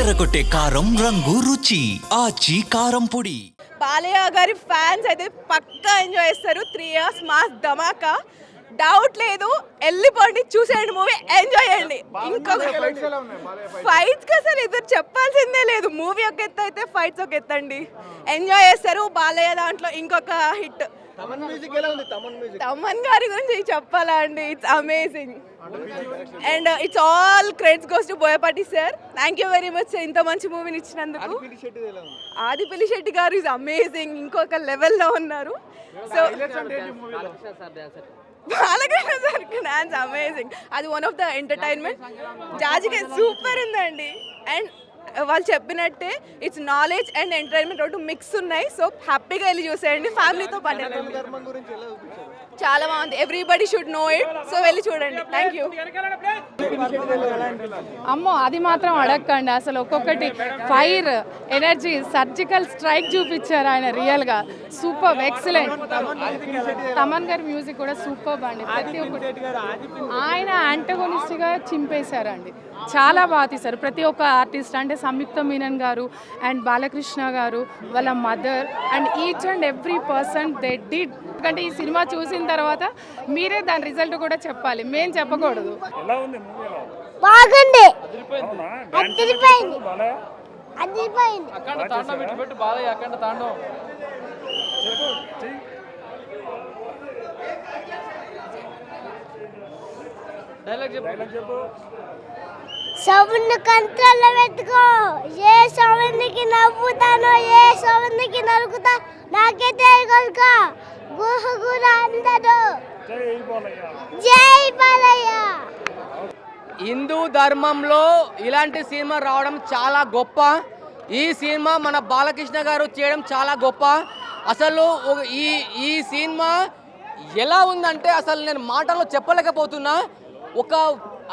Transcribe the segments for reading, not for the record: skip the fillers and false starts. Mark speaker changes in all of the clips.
Speaker 1: అదరగొట్టే కారం రంగు రుచి ఆచి కారం పొడి.
Speaker 2: బాలయ్య గారి ఫ్యాన్స్ అయితే పక్కా ఎంజాయ్ చేస్తారు. 3 years మాస్ ధమాకా, డౌట్ లేదు. వెళ్ళిపోండి, చూసేయండి మూవీ, ఎంజాయ్ చేయండి. ఇంకొక ఫైట్స్ అసలు ఇద్దరు చెప్పాల్సిందే లేదు. మూవీ ఒక ఎత్తు అయితే ఫైట్స్ ఒక ఎత్తండి, ఎంజాయ్ చేస్తారు. బాలయ్య దాంట్లో ఇంకొక హిట్ తమన్ గారి గురించి చెప్పాలా అండి, it's amazing. And it's all credits goes to Boyapati sir. Thank you very much ఇంత మంచి మూవీని ఇచ్చినందుకు. ఆదిపిల్లి శెట్టి గారు ఇస్ అమేజింగ్, ఇంకొక లెవెల్లో ఉన్నారు. So Balakrishna sir dance amazing, అది వన్ ఆఫ్ ద ఎంటర్టైన్మెంట్. జాజికి సూపర్ ఉందండి. అండ్ వాళ్ళు చెప్పినట్టే ఇట్స్ నాలెడ్జ్ అండ్ ఎంటర్టైన్మెంట్ రెండు మిక్స్ ఉన్నాయి. సో హ్యాపీగా వెళ్ళి చూసేయండి ఫ్యామిలీతో పాటు. చాలా బాగుంది, everybody should know it. So వెళ్ళి చూడండి. Thank you.
Speaker 3: అమ్మో అది మాత్రం అడగకండి, అసలు ఒక్కొక్కటి ఫైర్ ఎనర్జీ, సర్జికల్ స్ట్రైక్ చూపించారు ఆయన. రియల్గా సూపర్, ఎక్సలెంట్. తమన్ గారి మ్యూజిక్ కూడా సూపర్ అండి. ప్రతి ఒక్కటి ఆయన యాంటగోనిస్ట్గా చింపేశారండి. చాలా బాగా తీశారు ప్రతి ఒక్క ఆర్టిస్ట్. అంటే సంయుక్త మీనన్ గారు అండ్ బాలకృష్ణ గారు, వాళ్ళ mother and each and every person they did. ఎందుకంటే ఈ సినిమా చూసిన తర్వాత మీరే దాని రిజల్ట్ కూడా చెప్పాలి, మేం చెప్పకూడదు.
Speaker 4: బాగుంది, సౌండ్ కంట్రోల్ పెట్టుకో. ఏ సౌండ్కి నవ్వుతానో, ఏ సౌండ్కి నరుకుతా నాకే తెలియక గుహ గుహ అందరూ జై బాలయ్య.
Speaker 5: హిందూ ధర్మంలో ఇలాంటి సినిమా రావడం చాలా గొప్ప. ఈ సినిమా మన బాలకృష్ణ గారు చేయడం చాలా గొప్ప. అసలు ఈ సినిమా ఎలా ఉందంటే అసలు నేను మాటల్లో చెప్పలేకపోతున్నా.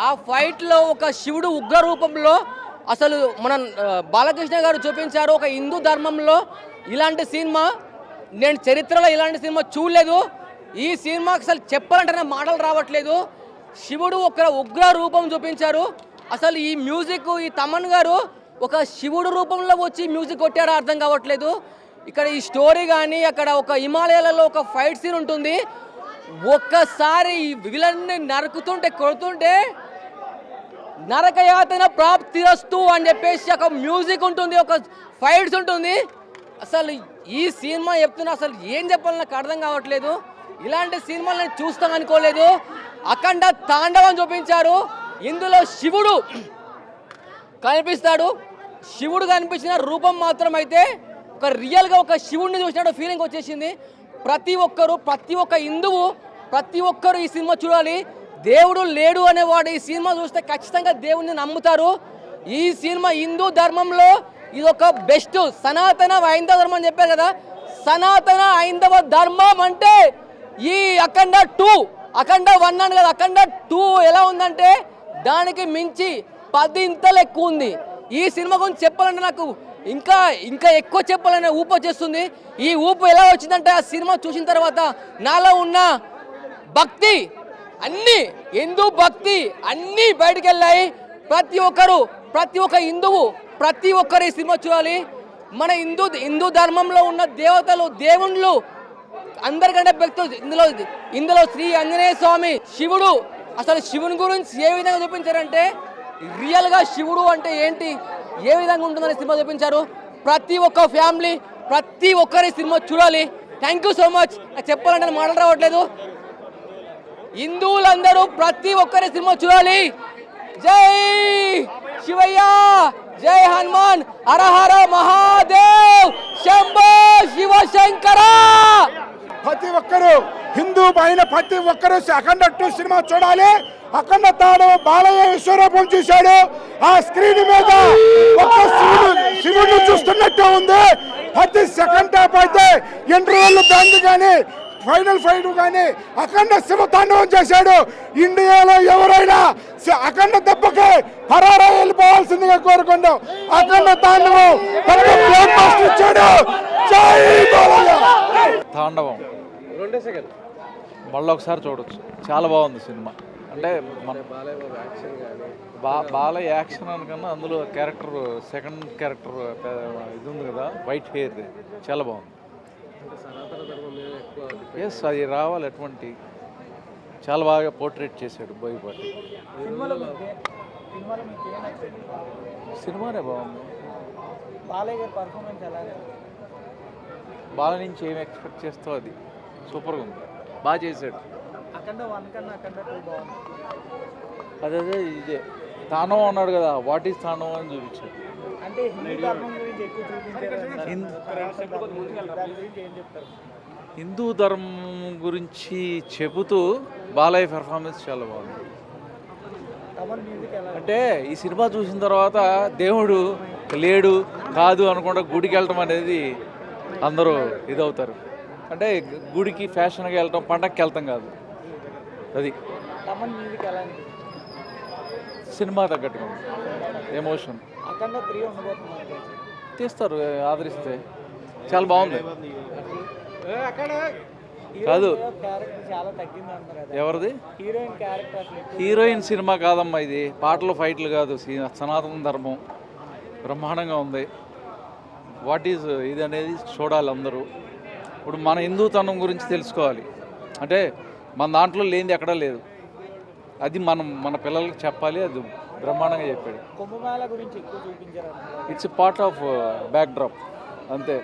Speaker 5: ఆ ఫైట్లో ఒక శివుడు ఉగ్ర రూపంలో అసలు మన బాలకృష్ణ గారు చూపించారు. ఒక హిందూ ధర్మంలో ఇలాంటి సినిమా నేను చరిత్రలో ఇలాంటి సినిమా చూడలేదు. ఈ సినిమాకి అసలు చెప్పాలంటే మాటలు రావట్లేదు. శివుడు ఒక ఉగ్ర రూపం చూపించారు. అసలు ఈ మ్యూజిక్, ఈ తమన్ గారు ఒక శివుడు రూపంలో వచ్చి మ్యూజిక్ కొట్టారో అర్థం కావట్లేదు. ఇక్కడ ఈ స్టోరీ కానీ అక్కడ ఒక హిమాలయాలలో ఒక ఫైట్ సీన్ ఉంటుంది. ఒక్కసారి ఈ విలన్ని నరుకుతుంటే కొడుతుంటే నరకయాతన ప్రాప్తిరస్తు అని చెప్పేసి ఒక మ్యూజిక్ ఉంటుంది, ఒక ఫైట్స్ ఉంటుంది. అసలు ఈ సినిమా చెప్తున్నా అసలు ఏం చెప్పాలి నాకు అర్థం కావట్లేదు. ఇలాంటి సినిమాలు నేను చూస్తాను అనుకోలేదు. అఖండ తాండవం చూపించారు. ఇందులో శివుడు కనిపిస్తాడు. శివుడు కనిపించిన రూపం మాత్రం అయితే ఒక రియల్గా ఒక శివుడిని చూసినట్టు ఫీలింగ్ వచ్చేసింది. ప్రతి ఒక్క హిందువు ప్రతి ఒక్కరు ఈ సినిమా చూడాలి. దేవుడు లేడు అనేవాడు ఈ సినిమా చూస్తే ఖచ్చితంగా దేవుడిని నమ్ముతారు. ఈ సినిమా హిందూ ధర్మంలో ఇది ఒక బెస్ట్ సనాతన హైందవ ధర్మం అని చెప్పారు కదా. సనాతన హైందవ ధర్మం అంటే ఈ అఖండ 2, అఖండ 1 అని కదా, అఖండ 2 ఎలా ఉందంటే దానికి మించి 10 ఇంతలు ఎక్కువ ఉంది. ఈ సినిమా గురించి చెప్పాలంటే నాకు ఇంకా ఎక్కువ చెప్పాలనే ఊపు వచ్చేస్తుంది. ఈ ఊపు ఎలా వచ్చిందంటే ఆ సినిమా చూసిన తర్వాత నాలో ఉన్న భక్తి అన్నీ, హిందూ భక్తి అన్నీ బయటికి వెళ్ళాయి. ప్రతి ఒక్క హిందువు ప్రతి ఒక్కరు ఈ సినిమా చూడాలి. మన హిందూ ధర్మంలో ఉన్న దేవతలు, దేవుళ్ళు అందరికంటే భక్తులు ఇందులో శ్రీ ఆంజనేయ స్వామి, శివుడు. అసలు శివుని గురించి ఏ విధంగా చూపించారంటే రియల్గా శివుడు అంటే ఏంటి, ఏ విధంగా ఉంటుందని సినిమా చూపించారు. ప్రతి ఒక్క ఫ్యామిలీ ప్రతి ఒక్కరి సినిమా చూడాలి. Thank you so much. చెప్పాలంటే మాటలు రావట్లేదు. హిందువులందరూ ప్రతి ఒక్కరి సినిమా చూడాలి. జై శివయ్య, జై హనుమాన్, హర హర మహాదేవ్, శంభో శివశంకర.
Speaker 6: ప్రతి ఒక్కరు హిందూ అయిన ప్రతి ఒక్కరు అఖండ 2 సినిమా చూడాలి. అఖండ తాడు బాలయ్య విశ్వరూపం చూశాడు. ఆ స్క్రీన్ మీద ఒక శివుడు చూస్తున్నట్టు ఉంది. ప్రతి సెకండ్ హాఫ్ అయితే ఇంటర్వెల్ బ్యాండ్ కానీ ఫైనల్ ఫైట్ కానీ అఖండ శివ తాండవం చేశాడు. ఇండియాలో ఎవరైనా అఖండ దెబ్బకి హరారా వెళ్ళిపోవాల్సిందిగా కోరుకుందాం. అఖండ తాండవం ఇచ్చాడు. జై బాలయ్య.
Speaker 7: తాండవం మళ్ళీ ఒకసారి చూడొచ్చు, చాలా బాగుంది సినిమా. అంటే మన బాల యాక్షన్ అనకన్నా అందులో క్యారెక్టర్ సెకండ్ క్యారెక్టర్ ఇది ఉంది కదా, వైట్ హెయిర్, చాలా బాగుంది. ఎస్, అది రావాలి. అటువంటి చాలా బాగా పోర్ట్రేట్ చేశాడు బోయపాటి. సినిమానే బాగుంది. బాల నుంచి ఏమి ఎక్స్పెక్ట్ చేస్తావు, అది సూపర్గా ఉంది, బాగా చేశాడు. అదే ఇదే తాండవం అన్నాడు కదా, వాట్ ఈస్ తాండవం అని చూపించాడు. హిందూ ధర్మం గురించి చెబుతూ బాలయ్య పెర్ఫార్మెన్స్ చాలా బాగుంది. అంటే ఈ సినిమా చూసిన తర్వాత దేవుడు లేడు కాదు అనుకుంటా గుడికి వెళ్ళటం అనేది అందరూ ఇదవుతారు. అంటే గుడికి ఫ్యాషన్గా వెళ్ళటం, పండగకి వెళ్తాం కాదు. అది సినిమా తగ్గట్టుగా ఎమోషన్ తీస్తారు, ఆదరిస్తే చాలా బాగుంది. కాదు, ఎవరిది? హీరోయిన్ సినిమా కాదమ్మా ఇది, పాటలు ఫైట్లు కాదు, సనాతన ధర్మం బ్రహ్మాండంగా ఉంది. వాట్ ఈజ్ ఇది అనేది చూడాలి అందరూ. ఇప్పుడు మన హిందూతనం గురించి తెలుసుకోవాలి అంటే మన దాంట్లో లేనిది ఎక్కడా లేదు, అది మన పిల్లలకి చెప్పాలి. అది బ్రహ్మాండంగా చెప్పాడు.
Speaker 8: కుంభమేళ గురించి ఎక్కువ చూపించారు.
Speaker 7: It's part of back drop అంతే.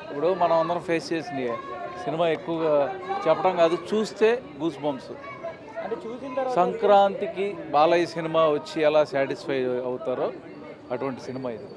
Speaker 7: ఇప్పుడు మనం అందరం ఫేస్ చేసిన సినిమా ఎక్కువగా చెప్పడం కాదు, చూస్తే గూస్ బంప్స్.
Speaker 8: అంటే చూసిన తర్వాత
Speaker 7: సంక్రాంతికి బాలయ్య సినిమా వచ్చి ఎలా సాటిస్ఫై అవుతారో అటువంటి సినిమా ఇది.